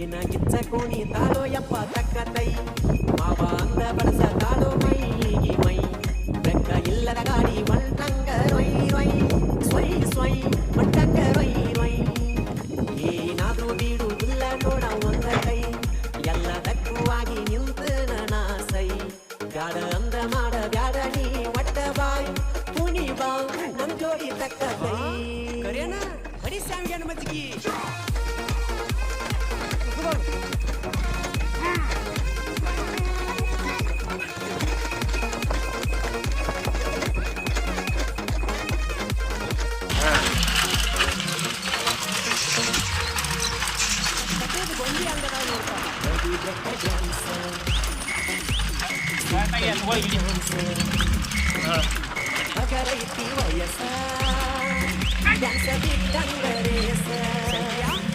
ಏನಾಗಿಚ್ಚ ಕೋಣಿ ತಾಳೋ ಯಪ್ಪ ತಕ್ಕ ತೈ ಮಾವ ಅಂದ ಬಡಸ ತಾಳೋ ಮೈಗೆ ಮೈ ಬೆಕ್ಕ ಇಲ್ಲದ ಗಾಡಿ ಮಣ್ಣಂಗ ರೊಯ್ ರೊಯ್ ಸ್ವಯ್ ಸ್ವಯ್ ಮಟ್ಟಂಗ ರೊಯ್ ರೊಯ್ ಏನಾದ್ರೂ ಬೀಡುವುದಿಲ್ಲ ನೋಡ ಒಂದ ಕೈ ಎಲ್ಲದಕ್ಕೂ ಆಗಿ ನಿಂತ ನಾಸೈ ಬ್ಯಾಡ ಅಂದ ಮಾಡ ಬ್ಯಾಡ ನೀ ಒಟ್ಟ ಬಾಯ್ ಪುನಿ ಬಾ ನಮ್ ಜೋಡಿ ತಕ್ಕ ತೈ ಕರೇನ ಬಡಿ ಸ್ಯಾಮಿಗೆ ಮಜ್ಜಿಗೆ Agora e pior essa, dança de tangaresa.